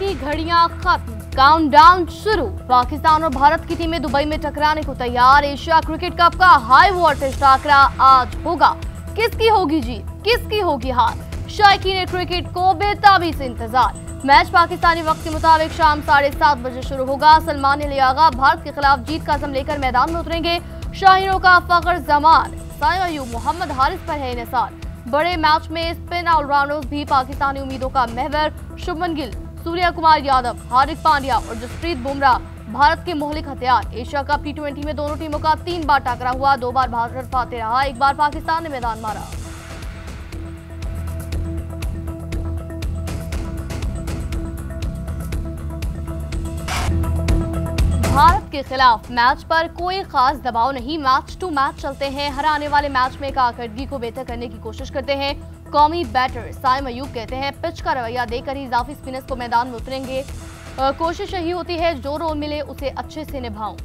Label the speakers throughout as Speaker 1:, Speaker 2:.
Speaker 1: की घड़ियां खत्म, काउंटडाउन शुरू। पाकिस्तान और भारत की टीमें दुबई में टकराने को तैयार। एशिया क्रिकेट कप का हाई वोल्टेज टाकरा आज होगा। किसकी होगी जीत, किसकी होगी हार? शायकीन क्रिकेट को बेताबी से इंतजार। मैच पाकिस्तानी वक्त के मुताबिक शाम 7:30 बजे शुरू होगा। सलमान लियागा भारत के खिलाफ जीत का अज़म लेकर मैदान में उतरेंगे। शाहीनों का फखर जमान साइम अयूब, मोहम्मद हारिस पर है इन्हिसार। बड़े मैच में स्पिन ऑलराउंडर्स भी पाकिस्तानी उम्मीदों का महवर। शुभमन गिल, सूर्या कुमार यादव, हार्दिक पांड्या और जसप्रीत बुमराह भारत के मोहलिक हथियार। एशिया कप T20 में दोनों टीमों का 3 बार टकरा हुआ, 2 बार भारत फाते रहा, 1 बार पाकिस्तान ने मैदान मारा। भारत के खिलाफ मैच पर कोई खास दबाव नहीं, मैच टू मैच चलते हैं। हर आने वाले मैच में कारकर्दगी को बेहतर करने की कोशिश करते हैं। कौमी बैटर साइम अयूब कहते हैं पिच का रवैया देकर ही इजाफी स्पिनर्स को मैदान में उतरेंगे। कोशिश यही होती है जो रोल मिले उसे अच्छे से निभाऊं।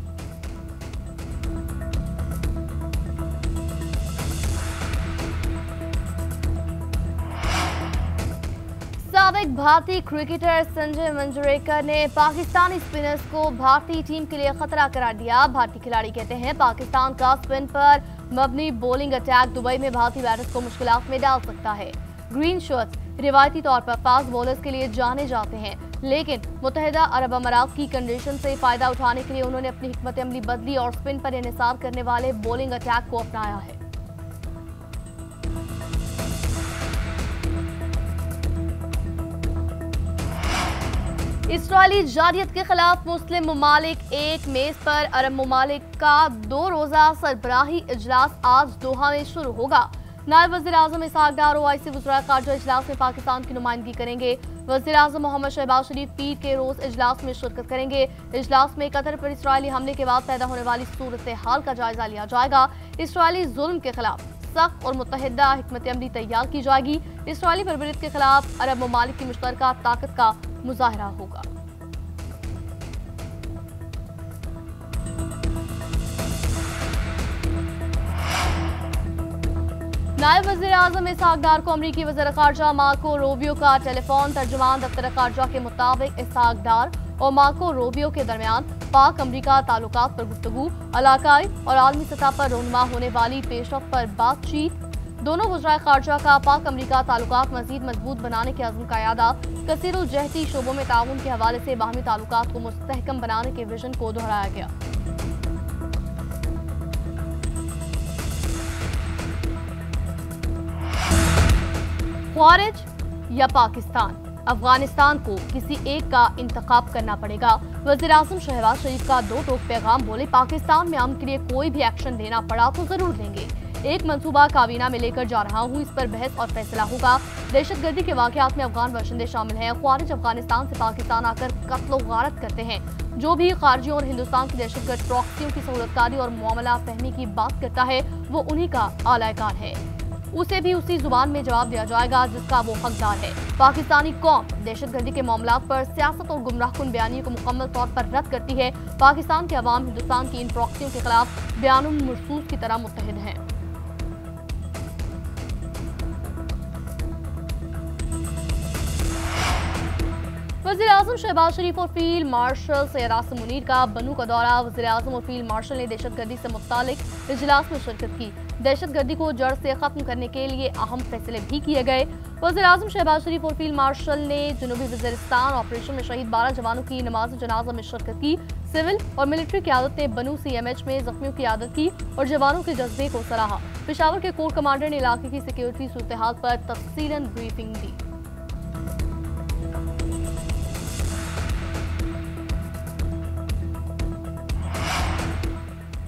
Speaker 1: साबिक भारतीय क्रिकेटर संजय मंजरेकर ने पाकिस्तानी स्पिनर्स को भारतीय टीम के लिए खतरा करार दिया। भारतीय खिलाड़ी कहते हैं पाकिस्तान का स्पिन पर मबनी बॉलिंग अटैक दुबई में भारतीय बैटर्स को मुश्किलात में डाल सकता है। ग्रीन शर्ट्स रिवायती तौर पर फास्ट बॉलर्स के लिए जाने जाते हैं, लेकिन मुत्तहिदा अरब अमारात की कंडीशन से फायदा उठाने के लिए उन्होंने अपनी हिकमत अमली बदली और स्पिन पर इन्हिसार करने वाले बॉलिंग अटैक को अपनाया है। इस्राएली जारियत के खिलाफ मुस्लिम ममालिक एक मेज पर अरब ममालिक का 2 रोजा सरबराही इजलास आज दोहा में शुरू होगा। नायब वज़ीर आज़म इसहाक डार ओआईसी वज़राए ख़ारजा इजलास में पाकिस्तान की नुमाइंदगी करेंगे। वज़ीर आज़म मोहम्मद शहबाज शरीफ पीर के रोज इजलास में शिरकत करेंगे। इजलास में कतर पर इसराइली हमले के बाद पैदा होने वाली सूरत हाल का जायजा लिया जाएगा। इसराइली जुल्म के खिलाफ सख्त और मुत्तहिदा हिकमत अमली तैयार की जाएगी। इसराइली बर्बरियत के खिलाफ अरब ममालिक की मुश्तरका ताकत का मुजाहरा होगा। नायब वज़ीर आज़म इसहाक डार को अमरीकी वज़ीर ख़ारजा मार्को रूबियो का टेलीफोन। तर्जुमान दफ्तर ख़ारजा के मुताबिक इसहाक डार और मार्को रूबियो के दरमियान पाक अमरीका ताल्लुकात पर गुफ्तगू, इलाकाई और आलमी सतह पर रोनुमा होने वाली पेशरफ्त पर बातचीत। दोनों वज़राए ख़ारजा का पाक अमरीका ताल्लुकात मज़ीद मजबूत बनाने के अज़्म का यादा। कसीरुल जहती शोबों में ताउन के हवाले से बाहमी ताल्लुकात को मुस्तहकम बनाने के विजन को दोहराया गया। ख्वारिज या पाकिस्तान, अफगानिस्तान को किसी एक का इंतखाब करना पड़ेगा। वज़ीर आज़म शहबाज शरीफ का 2 टोक पैगाम, बोले पाकिस्तान में अमन के लिए कोई भी एक्शन लेना पड़ा तो जरूर लेंगे। एक मंसूबा काबीना में लेकर जा रहा हूँ, इस पर बहस और फैसला होगा। दहशतगर्दी के वाक़यात में अफगान बाशिंदे शामिल हैं। ख्वारिज अफगानिस्तान से पाकिस्तान आकर कत्ल व गारत करते हैं। जो भी खारजियों और हिंदुस्तान की दहशतगर्द प्रॉक्सियों की सहूलतकारी और मामला फहमी की बात करता है वो उन्हीं का आलाकार है। उसे भी उसी जुबान में जवाब दिया जाएगा जिसका वो हकदार है। पाकिस्तानी कौम दहशतगर्दी के मामलात पर सियासत और गुमराहकुन बयानियों को मुकम्मल तौर पर रद्द करती है। पाकिस्तान के अवाम हिंदुस्तान की इन प्रॉक्सियों के खिलाफ बयानुम मरसूस की तरह मुत्तहिद हैं। वज़ीर आज़म शहबाज शरीफ और फील्ड मार्शल सैयद आसिम मुनीर का बनू का दौरा। वज़ीर आज़म और फील्ड मार्शल ने दहशतगर्दी से मुतालिक इजलास में शिरकत की। दहशतगर्दी को जड़ से खत्म करने के लिए अहम फैसले भी किए गए। वज़ीर आज़म शहबाज शरीफ और फील्ड मार्शल ने जनूबी वज़ीरिस्तान ऑपरेशन में शहीद 12 जवानों की नमाज जनाजा में शिरकत की। सिविल और मिलिट्री क़यादत ने बनू CMH में जख्मियों की आदत की और जवानों के जज्बे को सराहा। पेशावर के कोर कमांडर ने इलाके की सिक्योरिटी सूरत हाल पर तफसीलन ब्रीफिंग दी।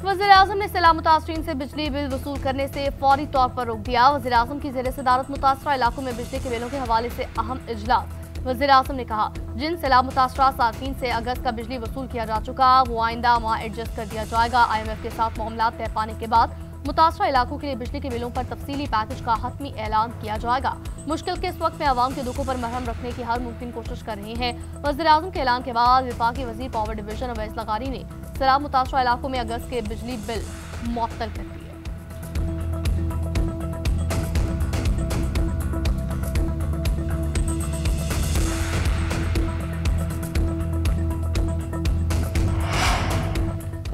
Speaker 1: वज़ीर आज़म ने सैलाब मुतासरीन से बिजली बिल वसूल करने से फौरी तौर पर रोक दिया। वज़ीर आज़म की ज़ेर सदारत मुतासरा इलाकों में बिजली के बिलों के हवाले से अहम इजलास। वज़ीर आज़म ने कहा जिन सैलाब मुतासरा सार्फिन से अगस्त का बिजली वसूल किया जा चुका वो आइंदा माह एडजस्ट कर दिया जाएगा। IMF के साथ मामला तय पाने के बाद मुतासरा इलाकों के लिए बिजली के बिलों पर तफसीली पैकेज का हतमी ऐलान किया जाएगा। मुश्किल के इस वक्त में आवाम के दुखों पर मरहम रखने की हर मुमकिन कोशिश कर रहे हैं। वज़ीर आज़म के ऐलान के बाद वफाकी वज़ीर पावर डिवीजन अवैस लगारी ने सैलाब मुतासरा इलाकों में अगस्त के बिजली बिल मुअत्तल कर दिए।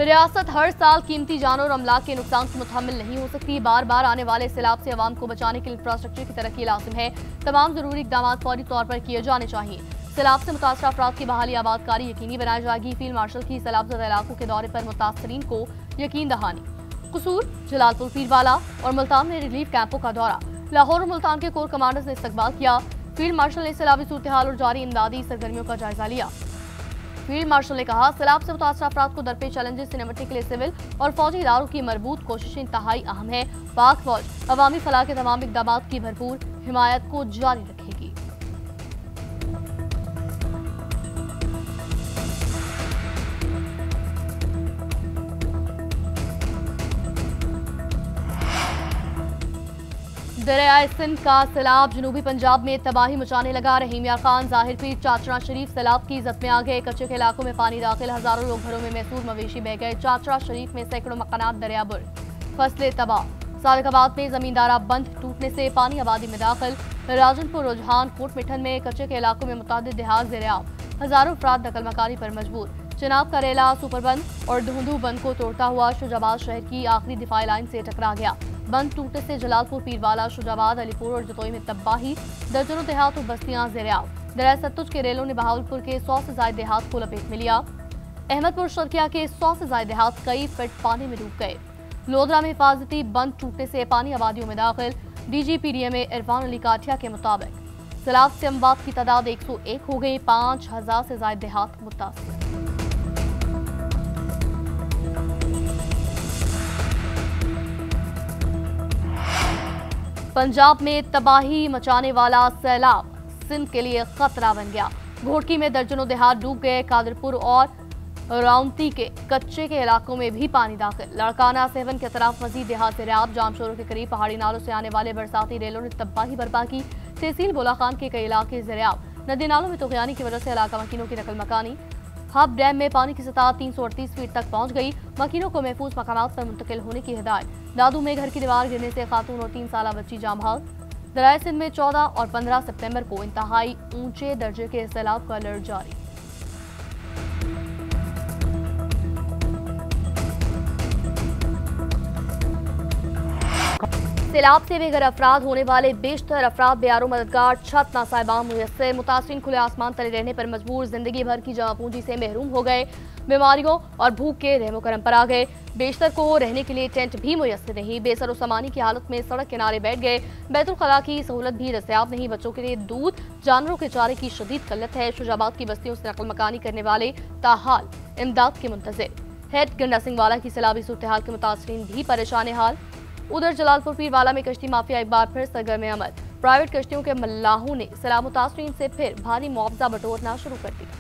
Speaker 1: रियासत हर साल कीमती जान और अमलाक के नुकसान से मुतहम्मिल नहीं हो सकती। बार बार आने वाले सैलाब से अवाम को बचाने के लिए इंफ्रास्ट्रक्चर की तरक्की लाजिम है। तमाम जरूरी इकदाम फौरी तौर पर किए जाने चाहिए। सैलाब से मुतासर अफराद की बहाली आबादकारी यकीनी बनाई जाएगी। फील्ड मार्शल की सैलाबजदा इलाकों के दौरे पर मुतासरीन को यकीन दहानी। कसूर, जलालपुर, पीरवाला और मुल्तान में रिलीफ कैंपों का दौरा। लाहौर और मुल्तान के कोर कमांडर्स ने इस्तकबाल किया। फील्ड मार्शल ने सैलाबी सूरत हाल और जारी इमदादी सरगर्मियों का जायजा लिया। फील्ड मार्शल ने कहा, सैलाब से मुतासर अफराद को दरपेश चैलेंजेस से निपटने के लिए सिविल और फौजी इदारों की मरबूत कोशिशें इंतहाई अहम है। पाक फौज अवामी फलाह के तमाम इकदाम की भरपूर हिमायत को जारी रखेगी। दरियाए सिंध का सैलाब जनूबी पंजाब में तबाही मचाने लगा। रहीम यार खान, जाहिर पीर, चाचरा शरीफ सैलाब की जद में आ गए। कच्चे के इलाकों में पानी दाखिल, हजारों लोग घरों में महसूर मवेशी बह गए। चाचरा शरीफ में सैकड़ों मकानात दरियाबुर, फसलें तबाह। सादिकाबाद में जमींदारा बंद टूटने से पानी आबादी में दाखिल। राजनपुर, रुझान, कोट मिठन में कच्चे के इलाकों में मुतादिद देहात ज़ेर-ए-आब। हजारों अफराद नकल मकानी पर मजबूर। चिनाब का रेला सुपरबंद और धुंधु बंद को तोड़ता हुआ शुजाबाद शहर की आखिरी दिफाई लाइन से टकरा गया। बंद टूटने से जलालपुर, पीरवाला, शुजाबाद, अलीपुर और जतोई में तबाही। दर्जनों देहात और बस्तियां ज़ेर-ए-आब। दरिया सतलुज के रेलों ने बहावलपुर के 100 से ज्यादा देहात को लपेट में लिया। अहमदपुर शर्किया के 100 से ज्यादा देहात कई फीट पानी में डूब गए। लोधरा में हिफाजती बंद टूटने से पानी आबादियों में दाखिल। DGPDMA इरफान अली काठिया के मुताबिक सैलाब से अमवात की तादाद 101 हो गई। 5000 से ज्यादा देहात मुतासर। पंजाब में तबाही मचाने वाला सैलाब सिंध के लिए खतरा बन गया। घोटकी में दर्जनों देहात डूब गए। कादरपुर और राउंती के कच्चे के इलाकों में भी पानी दाखिल। लड़काना, सेवन के तरफ मजीद देहात ज़ेर-ए-आब। जामशोरों के करीब पहाड़ी नालों से आने वाले बरसाती रेलों ने तबाही बर्पा की। तहसील बोला खान के कई इलाके ज़ेर-ए-आब। नदी नालों में तुग़यानी की वजह से इलाका मकीनों की नकल मकानी। हब डैम में पानी की सतह 338 फीट तक पहुंच गई। मकीनों को महफूज मकामात पर मुंतकिल होने की हिदायत। दादू में घर की दीवार गिरने से खातून और 3 साल बच्ची जाम हाल। दरियाए सिंध में 14 और 15 सितंबर को इंतहाई ऊंचे दर्जे के सैलाब का अलर्ट जारी। सैलाब से बेघर अफराद होने वाले बेशतर अफराद बेयारो मददगार, छत नासाहिबान मुयस्सर। मुतासरीन खुले आसमान तले रहने पर मजबूर, जिंदगी भर की जमा पूंजी से महरूम हो गए। बीमारियों और भूख के रहमो करम पर आ गए। बेशतर को रहने के लिए टेंट भी मुयस्सर नहीं। बेसर सामानी की हालत में सड़क किनारे बैठ गए। बैतुल खला की सहूलत भी दस्तयाब नहीं। बच्चों के लिए दूध, जानवरों के चारे की शदीद किल्लत है। शुजाबाद की बस्तियों से नकल मकानी करने वाले ताहाल इमदाद के मुंतज़िर। हेड गंडा सिंह वाला की सैलाबी सूरत हाल के मुतासरीन भी परेशान हाल। उधर जलालपुर, पीरवाला में कश्ती माफिया एक बार फिर सरगर्म अमल। प्राइवेट कश्तियों के मल्लाहों ने सैलाब मुतासरीन से फिर भारी मुआवजा बटोरना शुरू कर दिया।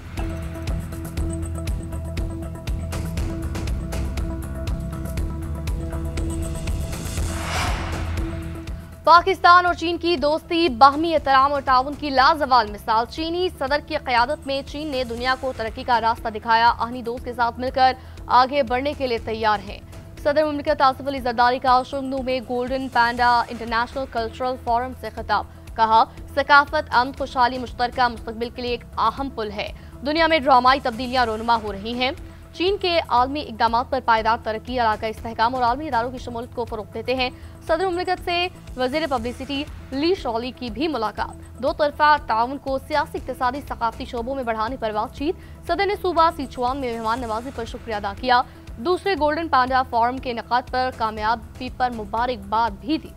Speaker 1: पाकिस्तान और चीन की दोस्ती, बाहमी एहतराम और ताउन की लाजवाल मिसाल। चीनी सदर की क़यादत में चीन ने दुनिया को तरक्की का रास्ता दिखाया। आहनी दोस्त के साथ मिलकर आगे बढ़ने के लिए तैयार है। सदर मुमलिकत आसिफ अली जरदारी का शुंगनू में गोल्डन पैंडा इंटरनेशनल कल्चरल फोरम से खिताब। कहा, सकाफत, अमन, खुशहाली, मुश्तरका मुस्तकबिल के लिए एक अहम पुल है। दुनिया में ड्रामाई तब्दीलियां रोनुमा हो रही हैं। चीन के आलमी इकदाम पर पायदार तरक्की, इलाका इस्तेहकाम और आलमी इदारों की शमूलियत को फरोग देते हैं। सदर मुमलिकत से वज़ीर पब्लिसिटी ली शॉली की भी मुलाकात। दो तरफा ताउन को सियासी, इक़्तिसादी, सकाफती शोबों में बढ़ाने पर बातचीत। सदर ने सूबा सिचुआन में मेहमान नवाजी पर शुक्रिया अदा किया। दूसरे गोल्डन पैंडा फोरम के इनेकाद पर कामयाबी पर मुबारकबाद भी दी।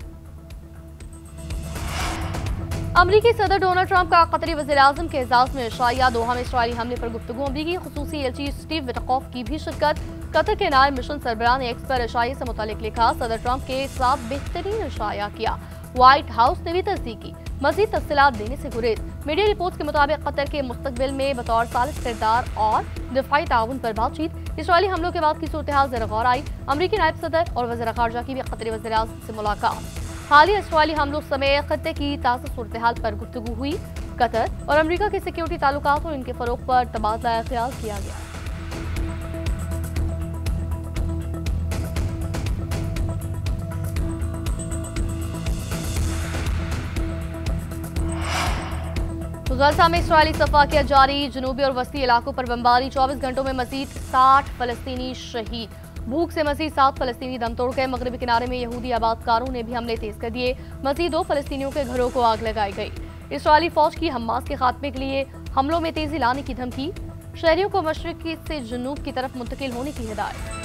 Speaker 1: अमरीकी सदर डोनाल्ड ट्रंप का कतरी वज़ीर-ए-आज़म के एजाज में इशाया। दोहा में इसराइली हमले पर गुफ्तगू। अमरीकी खुसूसी एलची स्टीव विटकॉफ की भी शिरकत। कतर के नायब मिशन सरबराह ने एक्स पर इशाये से मुतालिक लिखा। सदर ट्रंप के साथ बेहतरीन इशाया किया। व्हाइट हाउस ने भी तस्दीक की। मजीद तफसीलात देने से गुरेज। मीडिया रिपोर्ट्स के मुताबिक कतर के मुस्तकबिल में बतौर सालिस किरदार और दिफाई ताउन पर बातचीत। इसराइली हमलों के बाद की सूरत हाल ज़रा गौर आई। अमरीकी नायब सदर और वज़ीर खारजा की भी कतरी वज़ीर-ए-आज़म से मुलाकात। हालिया इसराइली हमलों समेत खत्ते की ताज़ा सूरत हाल पर गुफ्तगू हुई। कतर और अमरीका के सिक्योरिटी ताल्लुकात और इनके फरोग पर तबादला ख्याल किया गया। गज़ा में इसराइली सफाकिया जारी। जनूबी और वस्ती इलाकों पर बमबारी। 24 घंटों में मजीद 60 फलस्तीनी शहीद। भूख से मजीद 7 फलस्तीनी दम तोड़ गए। मगरबी किनारे में यहूदी आबादकारों ने भी हमले तेज कर दिए। मजीद 2 फलस्तीनियों के घरों को आग लगाई गई। इस्राएली फौज की हमास के खात्मे के लिए हमलों में तेजी लाने की धमकी। शहरियों को मशरिक से जुनूब की तरफ मुंतकिल होने की हिदायत।